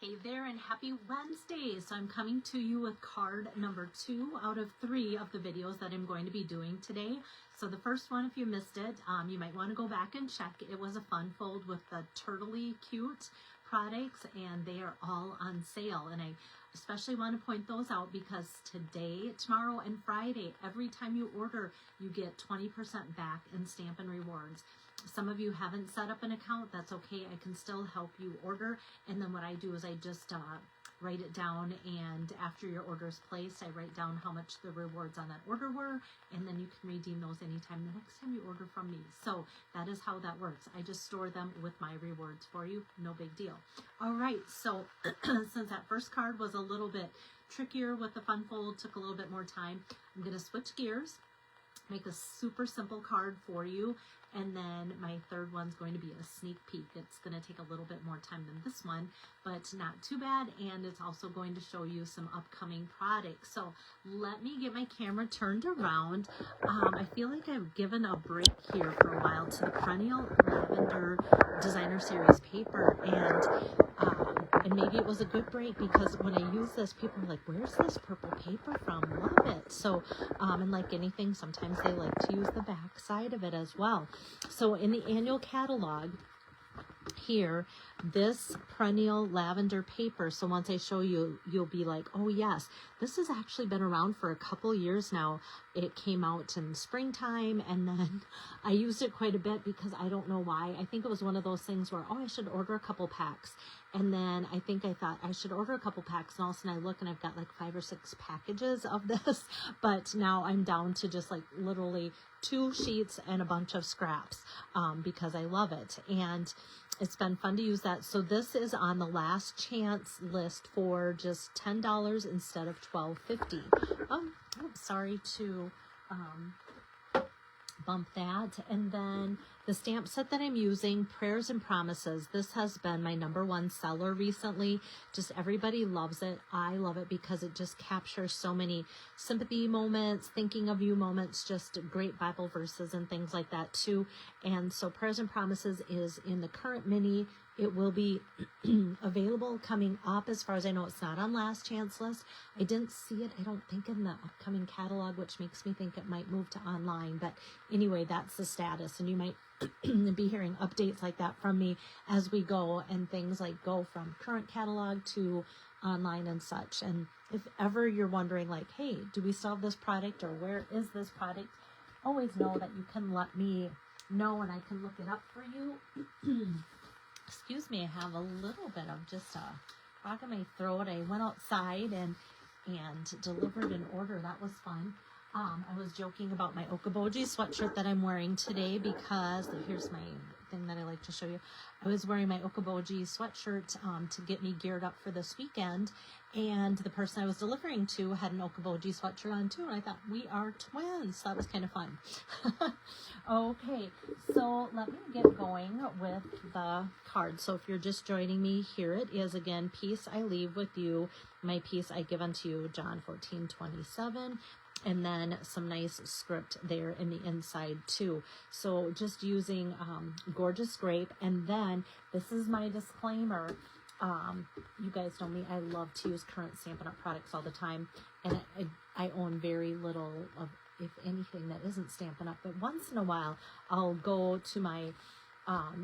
Hey there, and happy Wednesday. So I'm coming to you with card number 2 out of 3 of the videos that I'm going to be doing today. So the first one, if you missed it, you might want to go back and check. It was a fun fold with the turtly cute products, and they are all on sale. And I especially want to point those out because today, tomorrow, and Friday, every time you order, you get 20% back in Stampin' Rewards. Some of you haven't set up an account. That's okay. I can still help you order. And then what I do is I just write it down, and after your order is placed, I write down how much the rewards on that order were, and then you can redeem those anytime the next time you order from me. So that is how that works. I just store them with my rewards for you. No big deal. All right, so since that first card was a little bit trickier with the fun fold, took a little bit more time, I'm going to switch gears, make a super simple card for you, and then my third one's going to be a sneak peek. It's going to take a little bit more time than this one, but not too bad, and it's also going to show you some upcoming products. So let me get my camera turned around. I feel like I've given a break here for a while to the Perennial Lavender Designer Series paper, and maybe it was a good break because when I use this, people are like, where's this purple paper from? Love it. So, and like anything, sometimes they like to use the back side of it as well. So in the annual catalog here, this Perennial Lavender paper, so once I show you, you'll be like, oh yes, this has actually been around for a couple years now. It came out in springtime, and then I used it quite a bit because I don't know why. I think it was one of those things where, oh, I should order a couple packs. And then I think I thought I should order a couple packs, and all of a sudden I look and I've got like 5 or 6 packages of this, but now I'm down to just like literally 2 sheets and a bunch of scraps because I love it. And it's been fun to use that. So this is on the last chance list for just $10 instead of $12.50. I'm sorry to bump that. And then the stamp set that I'm using, Prayers and Promises. This has been my #1 seller recently. Just everybody loves it. I love it because it just captures so many sympathy moments, thinking of you moments, just great Bible verses and things like that too. And so Prayers and Promises is in the current mini. It will be available coming up. As far as I know, it's not on last chance list. I didn't see it, I don't think, in the upcoming catalog, which makes me think it might move to online. But anyway, that's the status. And you might be hearing updates like that from me as we go, and things like go from current catalog to online and such. And if ever you're wondering like, hey, do we still have this product, or where is this product, always know that you can let me know and I can look it up for you. Excuse me, I have a little bit of just a frog in my throat. I went outside and delivered an order. That was fun. I was joking about my Okoboji sweatshirt that I'm wearing today because here's my thing that I like to show you. I was wearing my Okoboji sweatshirt to get me geared up for this weekend, and the person I was delivering to had an Okoboji sweatshirt on too, and I thought, we are twins. So that was kind of fun. Okay, so let me get going with the card. So if you're just joining me, here it is again. Peace I leave with you, my peace I give unto you, John 14:27. And then some nice script there in the inside too. So just using gorgeous grape. And then this is my disclaimer. You guys know me, I love to use current Stampin' Up! Products all the time, and I own very little of, if anything, that isn't Stampin' Up! But once in a while I'll go to my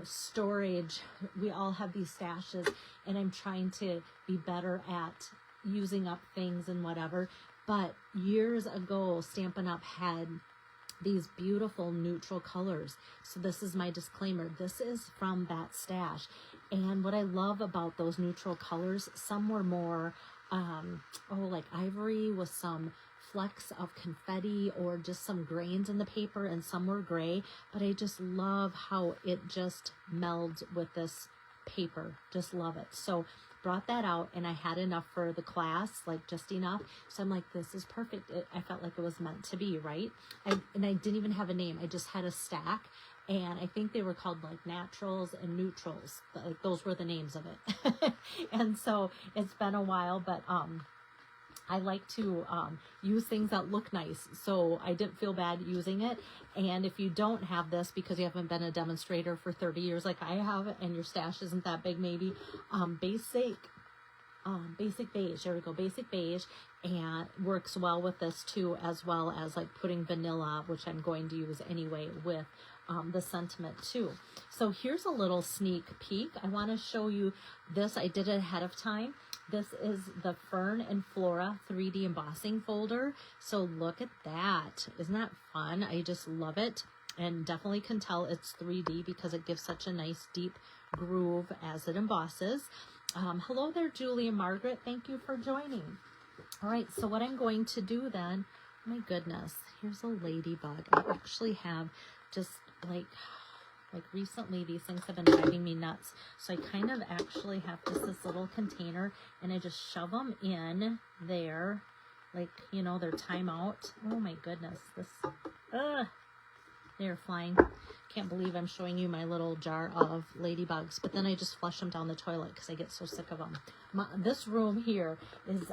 storage. We all have these stashes, and I'm trying to be better at using up things and whatever. But years ago, Stampin' Up! Had these beautiful neutral colors. So this is my disclaimer. This is from that stash. And what I love about those neutral colors, some were more, like ivory with some flecks of confetti or just some grains in the paper, and some were gray. But I just love how it just melds with this paper. Just love it. So brought that out, and I had enough for the class, like just enough. So I'm like, this is perfect. I felt like it was meant to be, right? And I didn't even have a name. I just had a stack, and I think they were called like naturals and neutrals. Those were the names of it. And so it's been a while, but I like to use things that look nice, so I didn't feel bad using it. And if you don't have this because you haven't been a demonstrator for 30 years like I have, and your stash isn't that big maybe, basic basic beige. There we go, basic beige, and works well with this too, as well as like putting vanilla, which I'm going to use anyway, with the sentiment too. So here's a little sneak peek. I want to show you this. I did it ahead of time. This is the Fern and Flora 3D embossing folder. So look at that. Isn't that fun? I just love it, and definitely can tell it's 3D because it gives such a nice deep groove as it embosses. Hello there, Julie and Margaret. Thank you for joining. All right, so what I'm going to do then, my goodness, here's a ladybug. I actually have just like recently these things have been driving me nuts. So I kind of actually have just this little container, and I just shove them in there, like, you know, their timeout. Oh my goodness, this, they're flying. Can't believe I'm showing you my little jar of ladybugs, but then I just flush them down the toilet because I get so sick of them. This room here is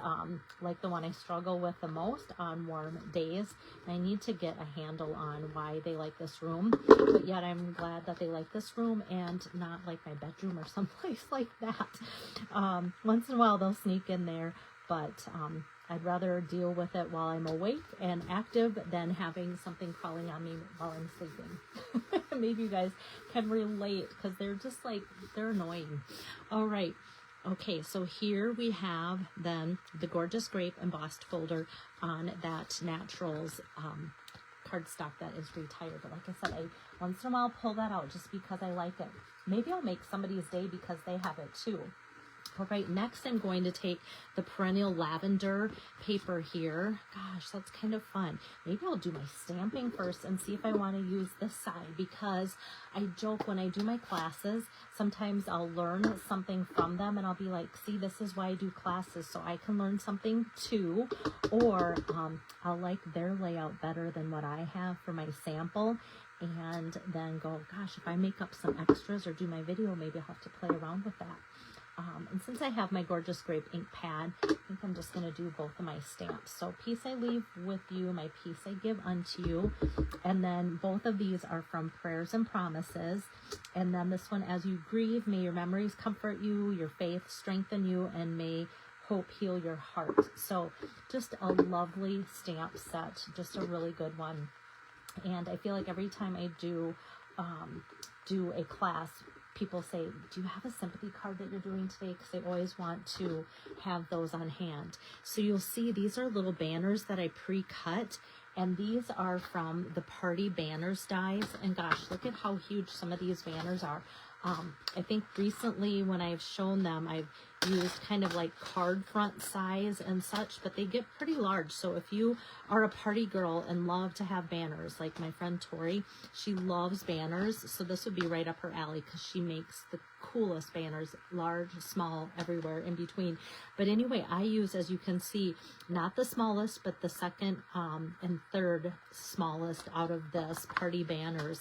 like the one I struggle with the most on warm days. I need to get a handle on why they like this room, but yet I'm glad that they like this room and not like my bedroom or someplace like that. Once in a while they'll sneak in there, but I'd rather deal with it while I'm awake and active than having something crawling on me while I'm sleeping. Maybe you guys can relate because they're just like, they're annoying. All right. Okay, so here we have then the Gorgeous Grape embossed folder on that Naturals cardstock that is retired. But like I said, I once in a while pull that out just because I like it. Maybe I'll make somebody's day because they have it too. All right, next I'm going to take the Perennial Lavender paper here. Gosh, that's kind of fun. Maybe I'll do my stamping first and see if I want to use this side, because I joke when I do my classes, sometimes I'll learn something from them and I'll be like, see, this is why I do classes, so I can learn something too. Or I'll like their layout better than what I have for my sample, and then go, gosh, if I make up some extras or do my video, maybe I'll have to play around with that. And since I have my Gorgeous Grape ink pad, I think I'm just going to do both of my stamps. So peace I leave with you, my peace I give unto you. And then both of these are from Prayers and Promises. And then this one, as you grieve, may your memories comfort you, your faith strengthen you, and may hope heal your heart. So just a lovely stamp set, just a really good one. And I feel like every time I do a class, people say, do you have a sympathy card that you're doing today? Because they always want to have those on hand. So you'll see these are little banners that I pre-cut, and these are from the Party Banners dies. And gosh, look at how huge some of these banners are. I think recently when I've shown them, I've used kind of like card front size and such, but they get pretty large. So if you are a party girl and love to have banners, like my friend Tori, she loves banners. So this would be right up her alley because she makes the coolest banners, large, small, everywhere in between. But anyway, I use, as you can see, not the smallest, but the second and third smallest out of this Party Banners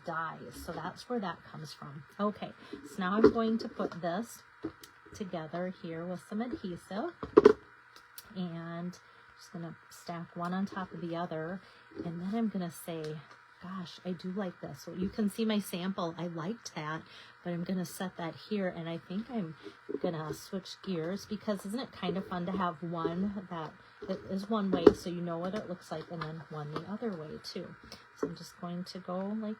dies. So that's where that comes from. Okay, so now I'm going to put this together here with some adhesive, and just going to stack one on top of the other, and then I'm going to say, gosh, I do like this. So you can see my sample. I liked that, but I'm going to set that here, and I think I'm going to switch gears, because isn't it kind of fun to have one that it is one way so you know what it looks like, and then one the other way too. So I'm just going to go like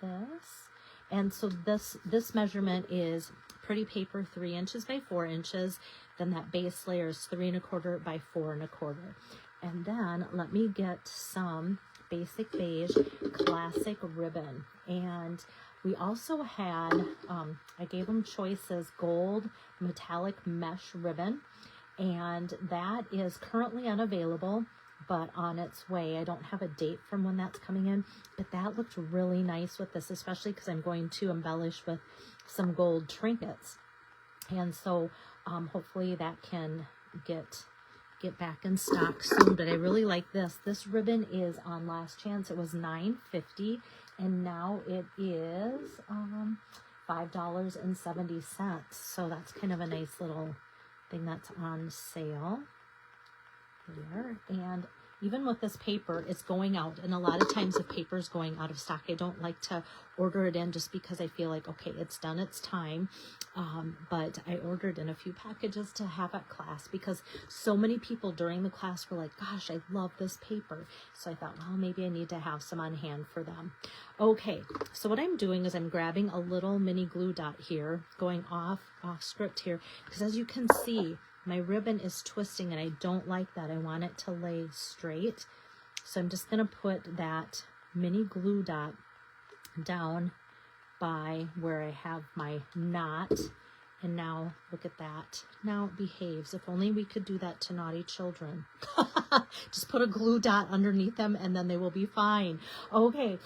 this. And so this measurement is pretty paper 3 inches by 4 inches. Then that base layer is 3 1/4 by 4 1/4. And then let me get some basic beige classic ribbon. And we also had, I gave them choices, gold metallic mesh ribbon. And that is currently unavailable, but on its way. I don't have a date from when that's coming in, but that looked really nice with this, especially because I'm going to embellish with some gold trinkets. And so hopefully that can get back in stock soon. But I really like this. This ribbon is on last chance. It was $9.50, and now it is $5.70. So that's kind of a nice little thing that's on sale there. And even with this paper, it's going out. And a lot of times if paper is going out of stock, I don't like to order it in just because I feel like, okay, it's done its time. But I ordered in a few packages to have at class because so many people during the class were like, gosh, I love this paper. So I thought, well, maybe I need to have some on hand for them. Okay, so what I'm doing is I'm grabbing a little mini glue dot here, going off script here, because as you can see, my ribbon is twisting and I don't like that. I want it to lay straight. So I'm just going to put that mini glue dot down by where I have my knot. And now look at that. Now it behaves. If only we could do that to naughty children. Just put a glue dot underneath them and then they will be fine. Okay.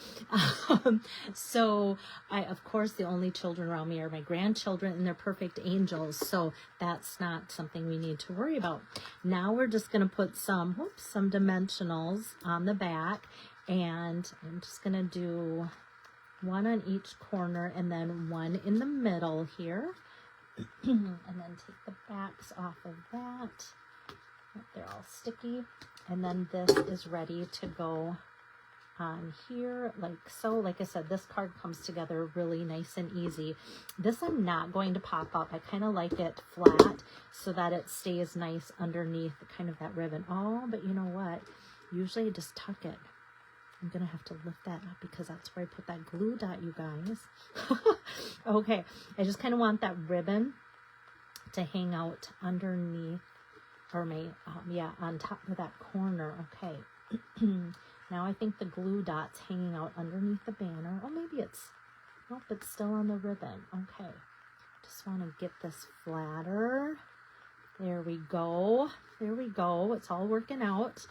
So of course, the only children around me are my grandchildren and they're perfect angels. So that's not something we need to worry about. Now we're just going to put some dimensionals on the back. And I'm just going to do one on each corner and then one in the middle here. And then take the backs off of that. They're all sticky. And then this is ready to go on here like so. Like I said, this card comes together really nice and easy. This I'm not going to pop up. I kind of like it flat so that it stays nice underneath kind of that ribbon. Oh, but you know what? Usually I just tuck it. I'm going to have to lift that up because that's where I put that glue dot, you guys. Okay, I just kind of want that ribbon to hang out underneath, or on top of that corner. Okay, now I think the glue dot's hanging out underneath the banner. Oh, maybe nope, it's still on the ribbon. Okay, just want to get this flatter. There we go. There we go. It's all working out.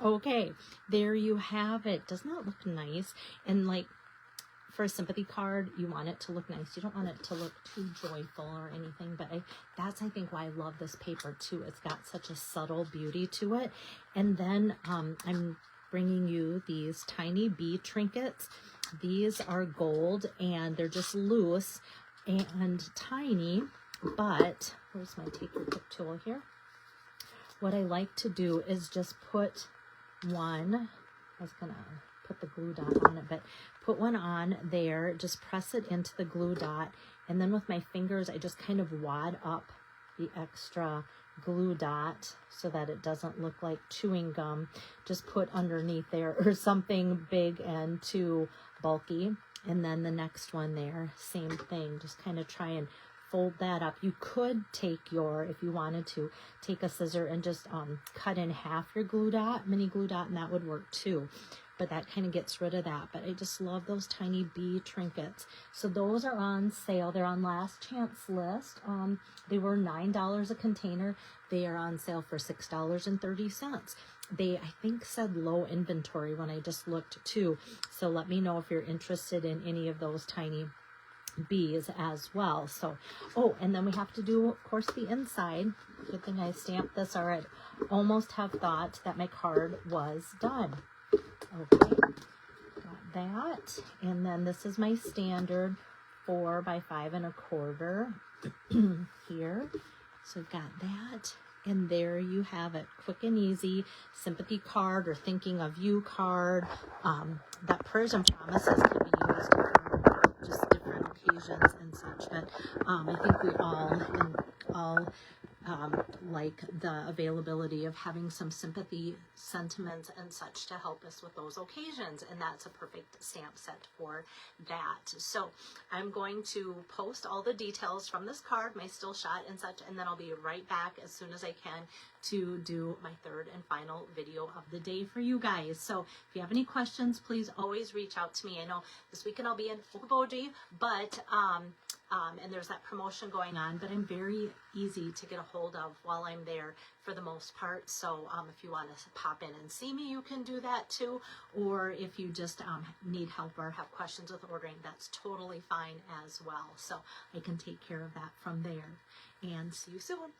Okay, there you have it. Doesn't that look nice? And like for a sympathy card, you want it to look nice. You don't want it to look too joyful or anything, but that's I think why I love this paper too. It's got such a subtle beauty to it. And then I'm bringing you these tiny bee trinkets. These are gold and they're just loose and tiny. But where's my take your pick tool here? What I like to do is just put one. I was gonna put the glue dot on it, but put one on there. Just press it into the glue dot, and then with my fingers, I just kind of wad up the extra glue dot so that it doesn't look like chewing gum. Just put underneath there or something big and too bulky, and then the next one there, same thing. Just kind of try and fold that up. You could take if you wanted to, take a scissor and just cut in half your glue dot, mini glue dot, and that would work too. But that kind of gets rid of that. But I just love those tiny bee trinkets. So those are on sale. They're on last chance list. They were $9 a container. They are on sale for $6.30. They, I think, said low inventory when I just looked too. So let me know if you're interested in any of those tiny bees as well. So, oh, and then we have to do, of course, the inside. Good thing I stamped this, or I'd almost have thought that my card was done. Okay, got that. And then this is my standard 4 by 5 1/4 here. So I've got that. And there you have it. Quick and easy sympathy card or thinking of you card. That prayers and promises can be used for just different occasions and such. But I think we all like the availability of having some sympathy sentiments and such to help us with those occasions, and that's a perfect stamp set for that. So I'm going to post all the details from this card, my still shot and such, and then I'll be right back as soon as I can to do my third and final video of the day for you guys. So if you have any questions, please always reach out to me. I know this weekend I'll be in Okoboji, but and there's that promotion going on, but I'm very easy to get a hold of while I'm there for the most part. So if you want to pop in and see me, you can do that too. Or if you just need help or have questions with ordering, that's totally fine as well. So I can take care of that from there. And see you soon.